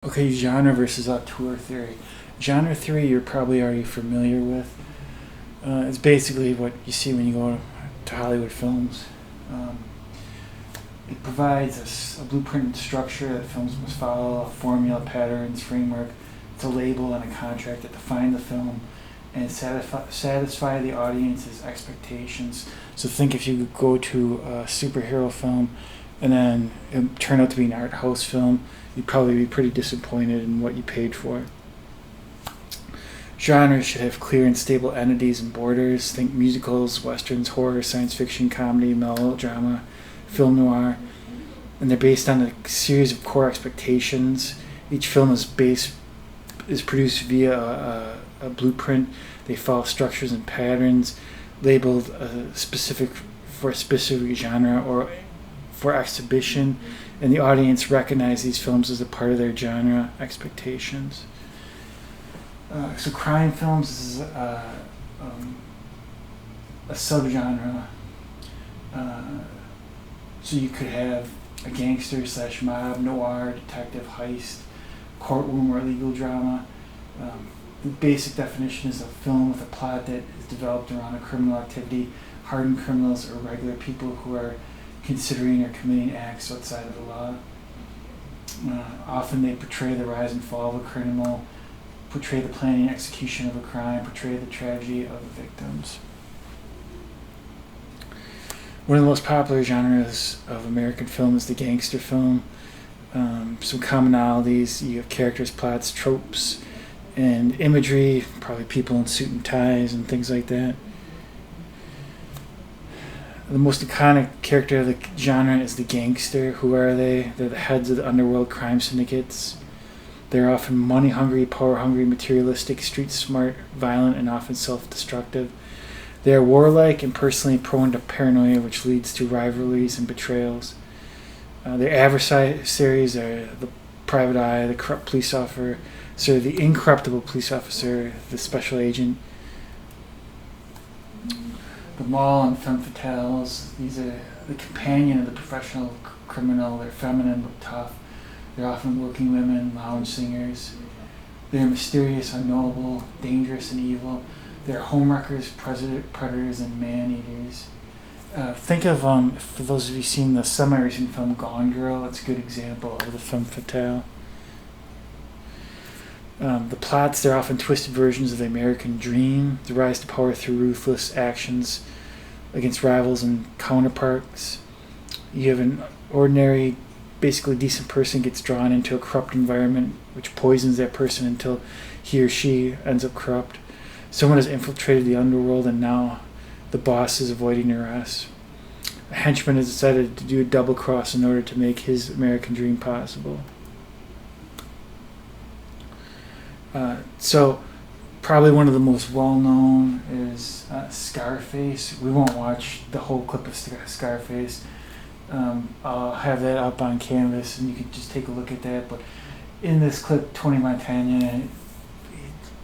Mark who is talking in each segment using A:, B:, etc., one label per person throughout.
A: Okay, genre versus auteur theory. Genre theory you're probably already familiar with. It's basically what you see when you go to Hollywood films. Um, it provides a blueprint and structure that films must follow, a formula, patterns, framework. It's a label and a contract that define the film and satisfy the audience's expectations. So think if you go to a superhero film and then it turned out to be an art house film, you'd probably be pretty disappointed in what you paid for. Genres should have clear and stable entities and borders. Think musicals, westerns, horror, science fiction, comedy, melodrama, film noir. And they're based on a series of core expectations. Each film is produced via a blueprint. They follow structures and patterns labeled for a specific genre or for exhibition, and the audience recognize these films as a part of their genre expectations. So crime films is a subgenre. So you could have a gangster / mob, noir, detective, heist, courtroom, or legal drama. The basic definition is a film with a plot that is developed around a criminal activity, hardened criminals or regular people who are considering or committing acts outside of the law. Often they portray the rise and fall of a criminal, portray the planning and execution of a crime, portray the tragedy of the victims. One of the most popular genres of American film is the gangster film. Some commonalities: you have characters, plots, tropes, and imagery, probably people in suit and ties and things like that. The most iconic character of the genre is the gangster. Who are they? They're the heads of the underworld crime syndicates. They're often money-hungry, power-hungry, materialistic, street-smart, violent, and often self-destructive. They are warlike and personally prone to paranoia, which leads to rivalries and betrayals. Their adversaries are the private eye, the corrupt police officer, the incorruptible police officer, the special agent. The mall and femme fatales, these are the companion of the professional criminal. They're feminine but tough. They're often working women, lounge singers. They're mysterious, unknowable, dangerous, and evil. They're homewreckers, predators, and man-eaters. Think of, for those of you seen the semi-recent film Gone Girl, it's a good example of the femme fatale. The plots, they're often twisted versions of the American dream, the rise to power through ruthless actions against rivals and counterparts. You have an ordinary, basically decent person gets drawn into a corrupt environment which poisons that person until he or she ends up corrupt. Someone has infiltrated the underworld and now the boss is avoiding arrest. A henchman has decided to do a double cross in order to make his American dream possible. So probably one of the most well-known is Scarface. We won't watch the whole clip of Scarface. I'll have that up on canvas and you can just take a look at that. But in this clip, Tony Montana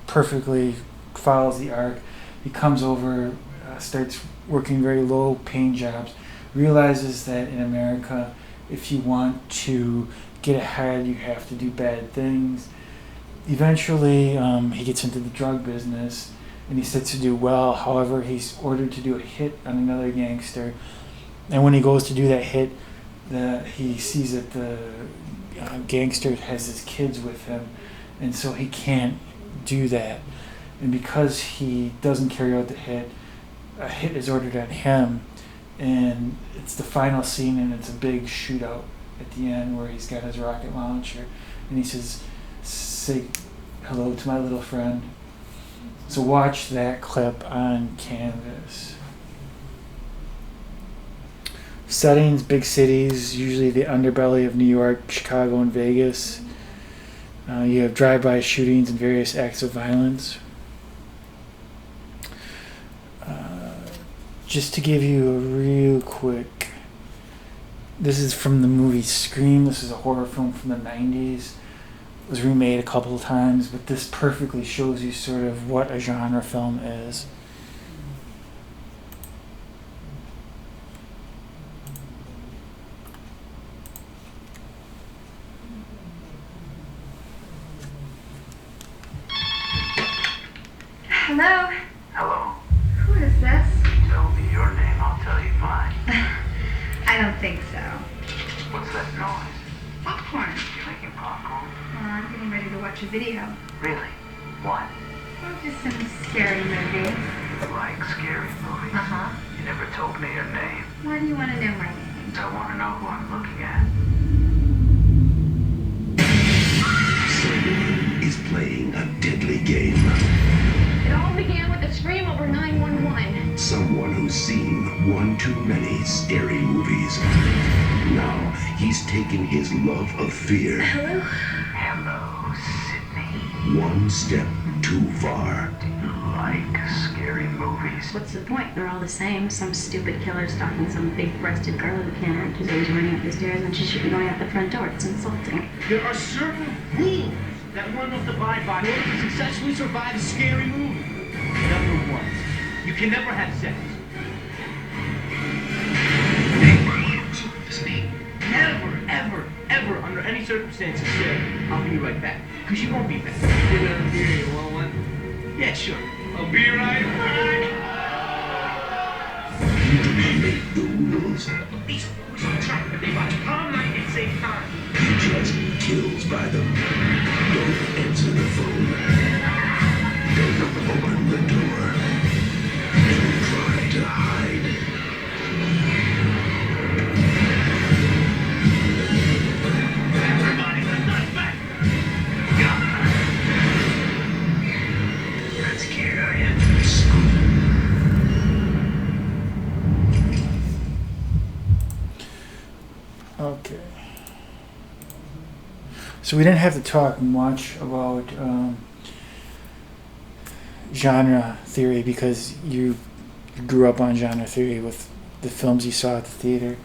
A: perfectly follows the arc. He comes over, starts working very low-paying jobs, realizes that in America, if you want to get ahead, you have to do bad things. Eventually, he gets into the drug business and he starts to do well. However, he's ordered to do a hit on another gangster. And when he goes to do that hit, he sees that the gangster has his kids with him. And so he can't do that. And because he doesn't carry out the hit, a hit is ordered on him. And it's the final scene and it's a big shootout at the end where he's got his rocket launcher. And he says, "Say hello to my little friend." So watch that clip on canvas. Settings, big cities, usually the underbelly of New York, Chicago, and Vegas. You have drive-by shootings and various acts of violence. Just to give you a real quick, this is from the movie Scream. This is a horror film from the 90s. It was remade a couple of times, but this perfectly shows you sort of what a genre film is.
B: Hello?
C: Hello.
B: Who is this?
C: Tell me your name, I'll tell you mine.
B: I don't think so.
C: What's that noise?
B: Popcorn.
C: You making popcorn?
B: I'm getting ready to watch a video.
C: Really? What?
B: Oh, just some scary movie.
C: Like scary movies?
B: Uh-huh.
C: You never told me your name.
B: Why do you want to know my name?
C: I want to know who I'm looking at.
D: Someone is playing a deadly game.
E: It all began with a scream over 911.
D: Someone who's seen one too many scary movies. Now he's taken his love of fear
E: Hello?
C: Hello, Sydney.
D: one step too far.
C: Do you like scary movies?
E: What's the point? They're all the same. Some stupid killer stalking some big-breasted girl who can't act, who's always running up the stairs, and she should be going out the front door. It's insulting.
F: There are certain rules that one must abide by in order to successfully survive a scary movie. Number one, you can never have sex. Never, ever, ever, under any circumstances, say, I'll be right back. Because you won't be back. You're gonna be here, you want one? Yeah, sure. I'll be right back.
D: You do not make the rules.
F: These rules are trapped, but they watch calm night and save time.
D: He just kills by them. Don't answer the phone. Don't open the door. Don't try to hide.
F: Everybody, let's not back.
C: You're not scared, are you?
A: Okay. So we didn't have to talk much about genre theory because you grew up on genre theory with the films you saw at the theater.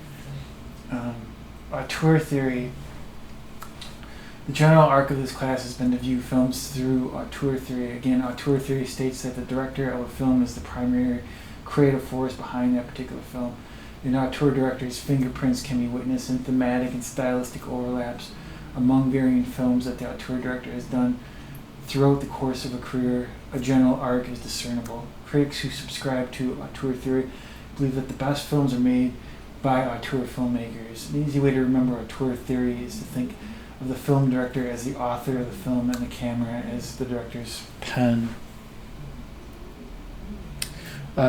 A: Auteur theory. The general arc of this class has been to view films through auteur theory. Again, auteur theory states that the director of a film is the primary creative force behind that particular film. An auteur director's fingerprints can be witnessed in thematic and stylistic overlaps among varying films that the auteur director has done throughout the course of a career. A general arc is discernible. Critics who subscribe to auteur theory believe that the best films are made by auteur filmmakers. An easy way to remember auteur theory is to think of the film director as the author of the film and the camera as the director's pen.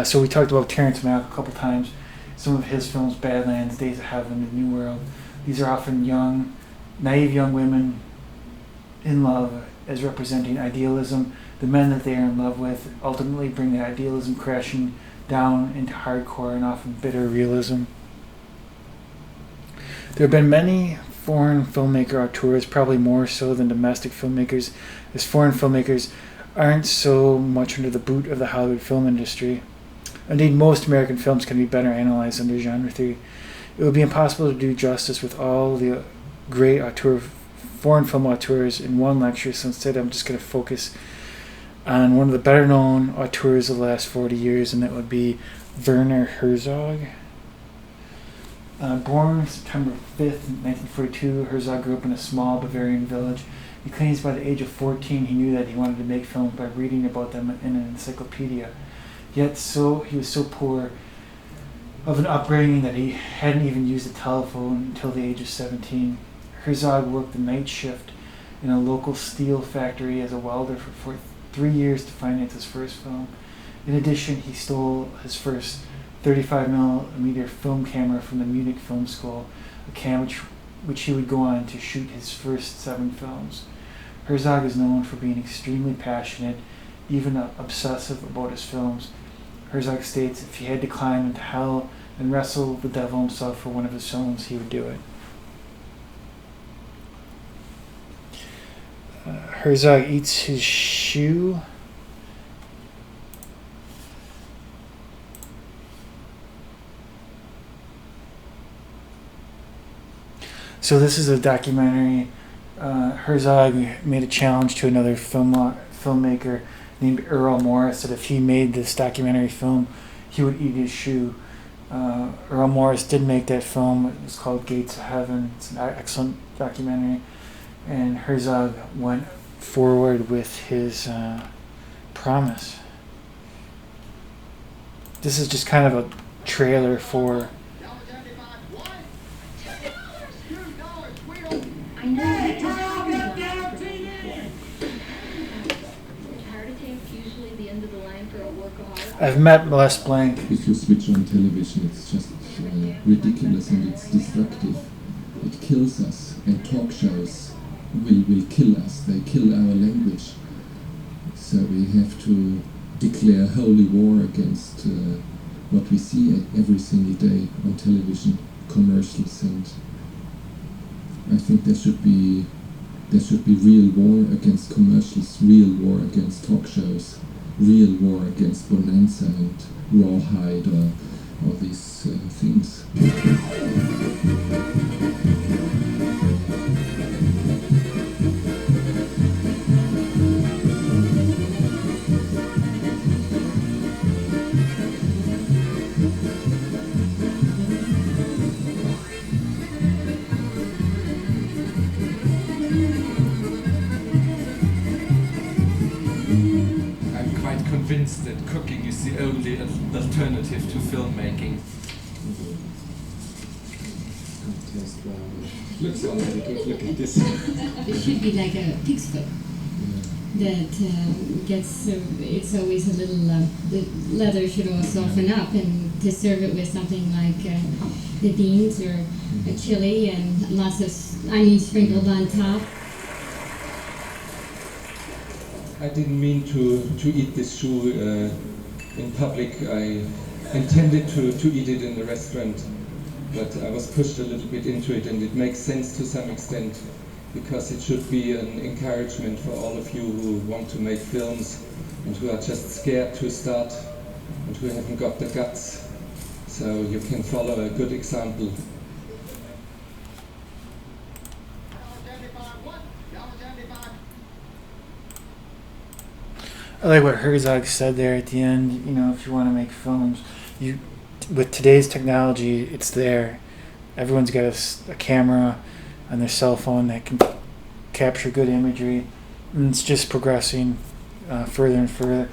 A: So we talked about Terrence Malick a couple times. Some of his films, Badlands, Days of Heaven, The New World, these are often young, naive young women in love as representing idealism. The men that they are in love with ultimately bring that idealism crashing down into hardcore and often bitter realism. There have been many foreign filmmaker auteurs, probably more so than domestic filmmakers, as foreign filmmakers aren't so much under the boot of the Hollywood film industry. Indeed, most American films can be better analyzed under genre theory. It would be impossible to do justice with all the great foreign film auteurs in one lecture, so instead I'm just going to focus on one of the better known auteurs of the last 40 years, and that would be Werner Herzog. Born September 5th, 1942, Herzog grew up in a small Bavarian village. He claims by the age of 14 he knew that he wanted to make films by reading about them in an encyclopedia. Yet he was so poor of an upbringing that he hadn't even used a telephone until the age of 17. Herzog worked the night shift in a local steel factory as a welder for 3 years to finance his first film. In addition, he stole his first 35mm film camera from the Munich Film School, a camera which he would go on to shoot his first 7 films. Herzog is known for being extremely passionate, even obsessive about his films. Herzog states if he had to climb into hell and wrestle the devil himself for one of his films, he would do it. Herzog eats his shoe. So this is a documentary. Herzog made a challenge to another filmmaker named Earl Morris that if he made this documentary film, he would eat his shoe. Earl Morris did make that film. It was called Gates of Heaven. It's an excellent documentary. And Herzog went forward with his promise. This is just kind of a trailer for.
G: I know I just heart attack's usually the end of the line for a workaholic.
A: I've met Les Blank.
H: If you switch on television, it's just ridiculous and it's destructive. It kills us, and talk shows will kill us. They kill our language. So we have to declare holy war against what we see every single day on television, commercials, and I think there should be real war against commercials, real war against talk shows, real war against Bonanza and Rawhide or all these things.
I: Convinced that cooking is the only alternative to filmmaking. Looks already good. Look at this.
J: It should be like a pig's foot that gets. It's always a little. The leather should all soften up, and to serve it with something like the beans or a chili and lots of onion sprinkled on top.
I: I didn't mean to eat this shoe in public. I intended to eat it in the restaurant, but I was pushed a little bit into it, and it makes sense to some extent because it should be an encouragement for all of you who want to make films and who are just scared to start and who haven't got the guts. So you can follow a good example.
A: I like what Herzog said there at the end. You know, if you want to make films, with today's technology, it's there. Everyone's got a camera on their cell phone that can capture good imagery, and it's just progressing further and further.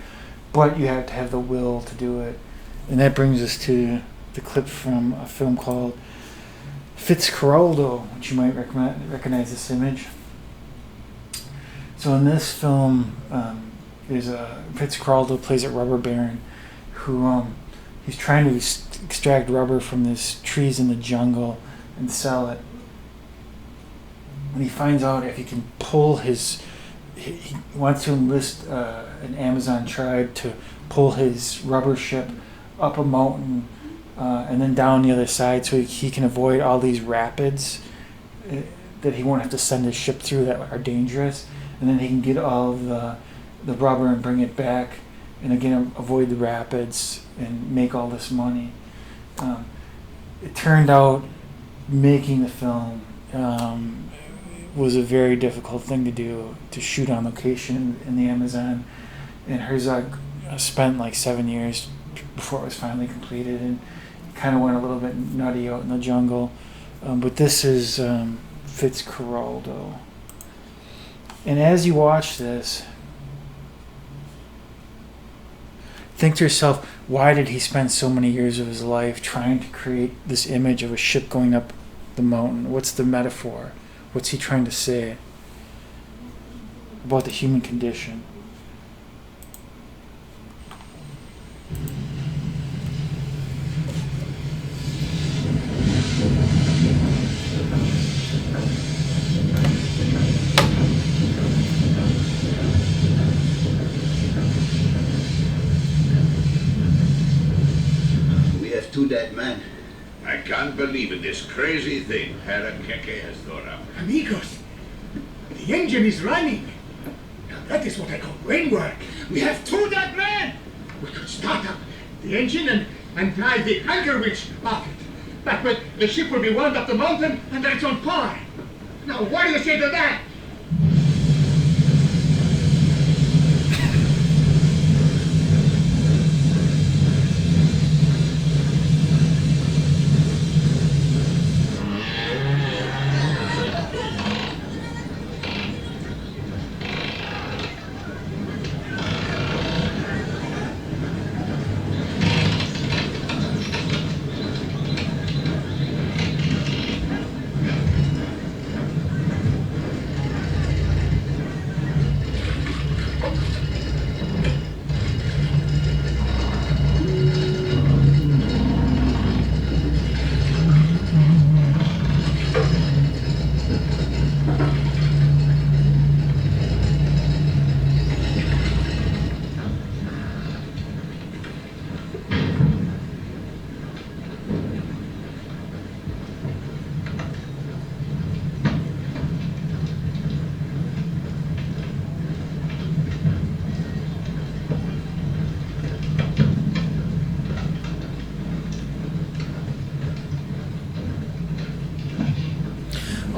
A: But you have to have the will to do it, and that brings us to the clip from a film called Fitzcarraldo, which you might recognize this image. So in this film. Fitzcarraldo plays a rubber baron who he's trying to extract rubber from these trees in the jungle and sell it. And he finds out if he can pull he wants to enlist an Amazon tribe to pull his rubber ship up a mountain and then down the other side so he can avoid all these rapids that he won't have to send his ship through that are dangerous. And then he can get all of the rubber and bring it back and again avoid the rapids and make all this money. It turned out making the film was a very difficult thing to do, to shoot on location in the Amazon, and Herzog spent like 7 years before it was finally completed and kind of went a little bit nutty out in the jungle. But this is Fitzcarraldo. And as you watch this, think to yourself, why did he spend so many years of his life trying to create this image of a ship going up the mountain? What's the metaphor? What's he trying to say about the human condition?
K: Two dead men.
L: I can't believe it. This crazy thing Herr Keke has thought up.
F: Amigos, the engine is running. Now that is what I call brain work. We have two dead men. We could start up the engine and drive the anchor winch off it. But the ship will be wound up the mountain under its own power. Now what do you say to that?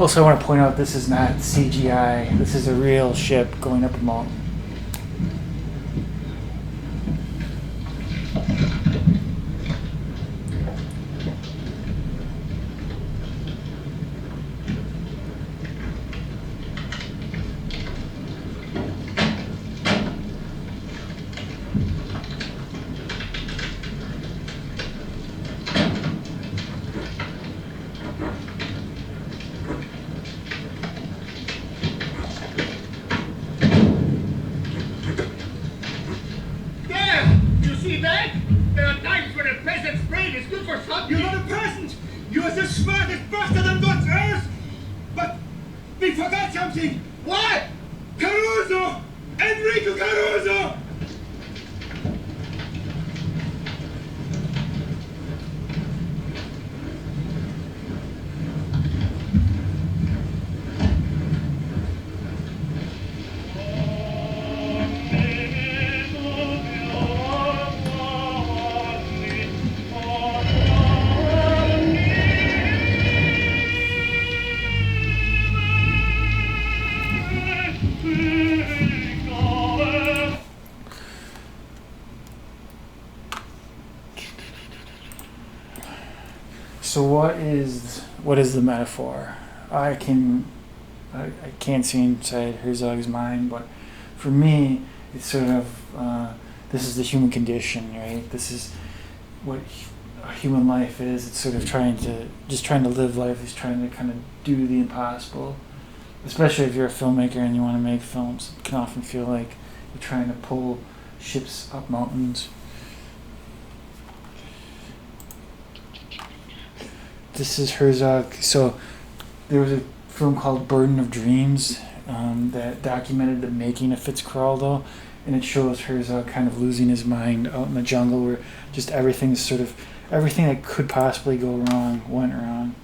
A: Also, I want to point out this is not CGI. This is a real ship going up a mountain.
F: You're not a peasant! You are the smartest bastard on God's earth! But we forgot something! What? Caruso! Enrico Caruso!
A: So what is the metaphor? I can't see inside Herzog's mind, but for me, it's sort of this is the human condition, right? This is what human life is. It's sort of trying to live life. It's trying to kind of do the impossible. Especially if you're a filmmaker and you want to make films, it can often feel like you're trying to pull ships up mountains. This is Herzog. So there was a film called Burden of Dreams that documented the making of Fitzcarraldo, and it shows Herzog kind of losing his mind out in the jungle where just everything that could possibly go wrong went wrong.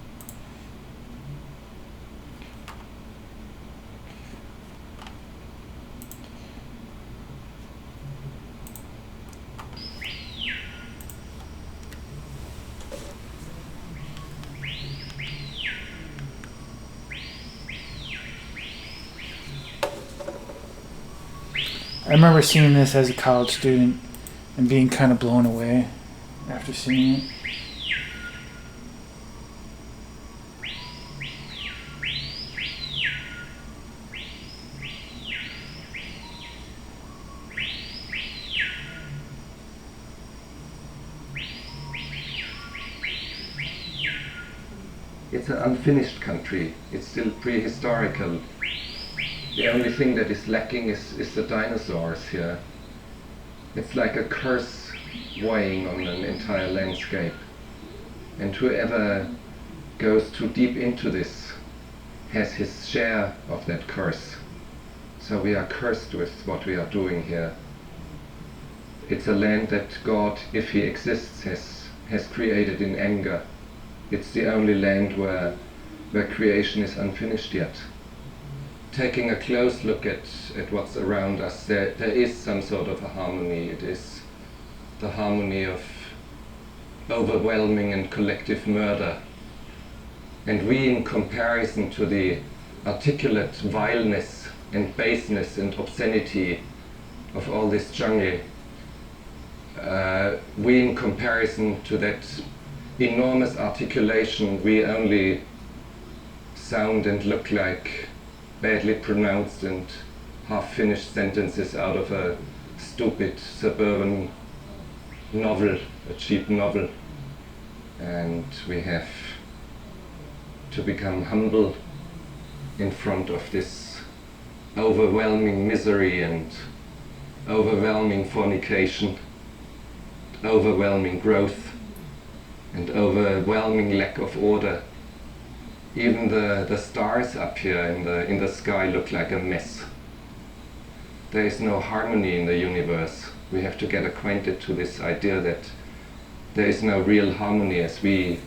A: I remember seeing this as a college student and being kind of blown away after seeing it.
I: It's an unfinished country. It's still prehistorical. The only thing that is lacking is the dinosaurs here. It's like a curse weighing on an entire landscape. And whoever goes too deep into this has his share of that curse. So we are cursed with what we are doing here. It's a land that God, if he exists, has created in anger. It's the only land where creation is unfinished yet. Taking a close look at what's around us, there is some sort of a harmony. It is the harmony of overwhelming and collective murder. And we, in comparison to the articulate vileness and baseness and obscenity of all this jungle, we, in comparison to that enormous articulation, we only sound and look like badly pronounced and half-finished sentences out of a stupid suburban novel, a cheap novel. And we have to become humble in front of this overwhelming misery and overwhelming fornication, overwhelming growth, and overwhelming lack of order. Even the stars up here in the sky look like a mess. There is no harmony in the universe. We have to get acquainted to this idea that there is no real harmony as we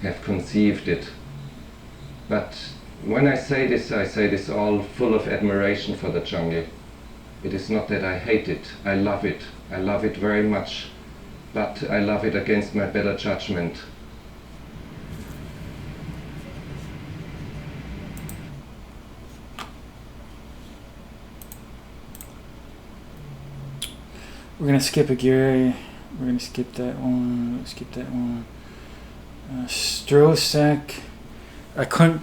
I: have conceived it. But when I say this all full of admiration for the jungle. It is not that I hate it. I love it. I love it very much. But I love it against my better judgment.
A: We're gonna skip a gear. We're gonna skip that one. Skip that one. Strosek. I couldn't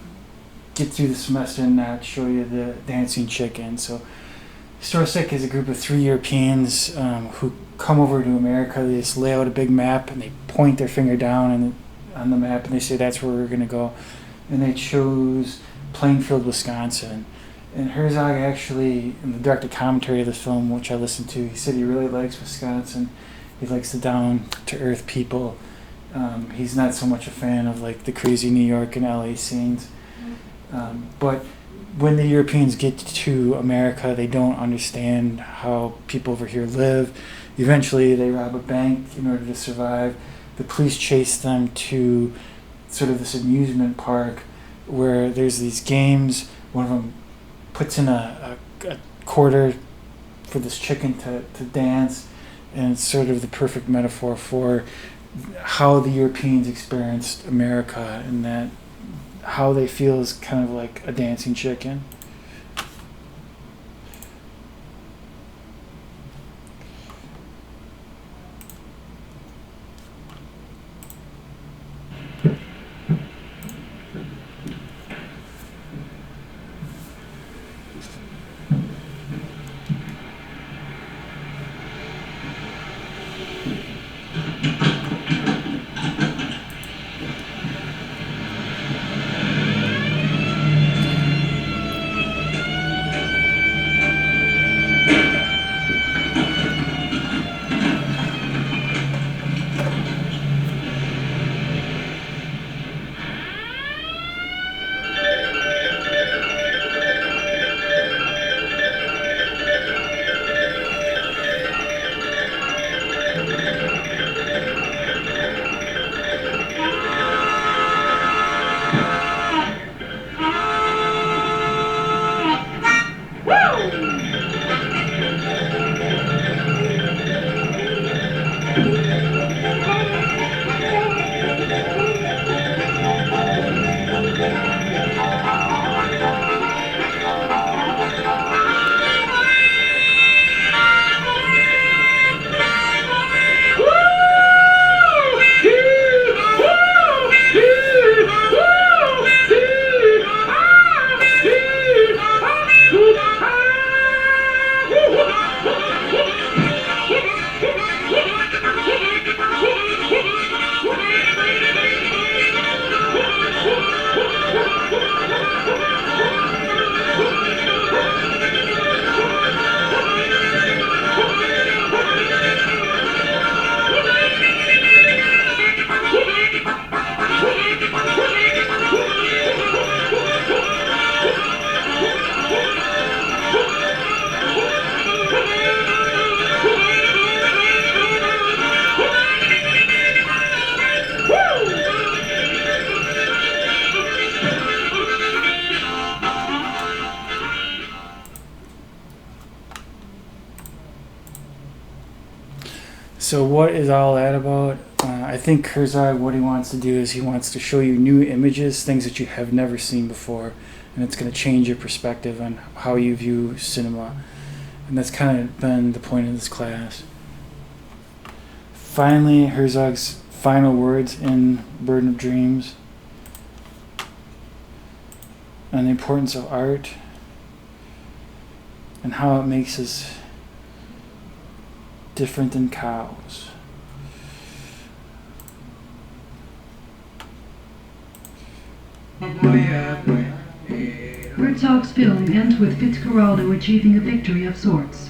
A: get through the semester and not show you the dancing chicken. So Strosek is a group of 3 Europeans who come over to America. They just lay out a big map and they point their finger down on the map and they say that's where we're gonna go. And they chose Plainfield, Wisconsin. And Herzog actually, in the directed commentary of the film, which I listened to, he said he really likes Wisconsin. He likes the down-to-earth people. He's not so much a fan of like the crazy New York and LA scenes. But when the Europeans get to America, they don't understand how people over here live. Eventually, they rob a bank in order to survive. The police chase them to sort of this amusement park where there's these games. One of them puts in a quarter for this chicken to dance, and it's sort of the perfect metaphor for how the Europeans experienced America, and that how they feel is kind of like a dancing chicken. So what is all that about? I think Herzog, what he wants to do is he wants to show you new images, things that you have never seen before, and it's going to change your perspective on how you view cinema. And that's kind of been the point of this class. Finally, Herzog's final words in Burden of Dreams on the importance of art and how it makes us different than cows.
K: Herzog's film ends with Fitzcarraldo achieving a victory of sorts.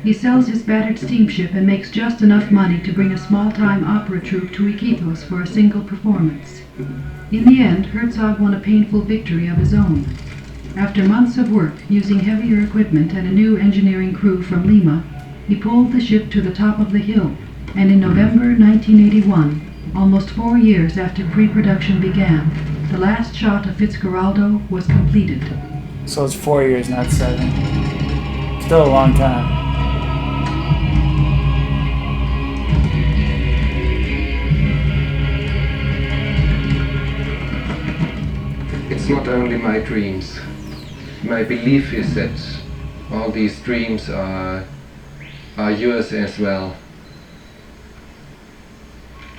K: He sells his battered steamship and makes just enough money to bring a small-time opera troupe to Iquitos for a single performance. In the end, Herzog won a painful victory of his own. After months of work, using heavier equipment and a new engineering crew from Lima, he pulled the ship to the top of the hill, and in November 1981, almost 4 years after pre-production began, the last shot of Fitzcarraldo was completed.
A: So it's 4 years, not 7. Still a long time.
I: It's not only my dreams. My belief is that all these dreams are are yours as well.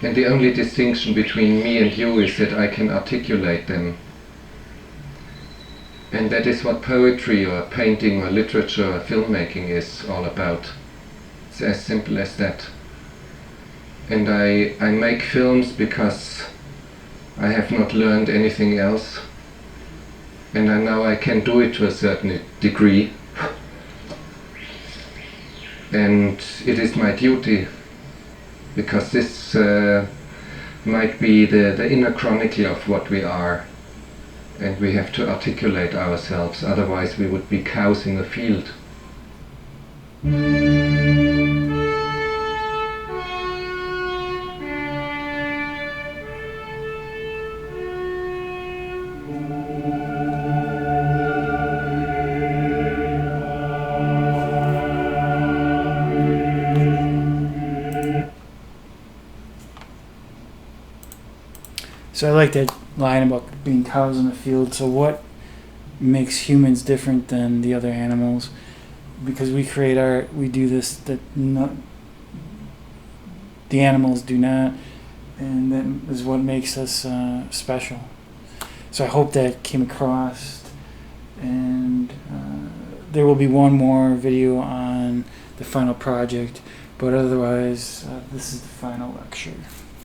I: And the only distinction between me and you is that I can articulate them. And that is what poetry or painting or literature or filmmaking is all about. It's as simple as that. And I make films because I have not learned anything else. And now I can do it to a certain degree. And it is my duty, because this might be the inner chronicle of what we are. And we have to articulate ourselves, otherwise we would be cows in the field.
A: So I like that line about being cows in the field. So what makes humans different than the other animals? Because we create art, we do this that the animals do not, and that is what makes us special. So I hope that came across, and there will be one more video on the final project, but otherwise this is the final lecture.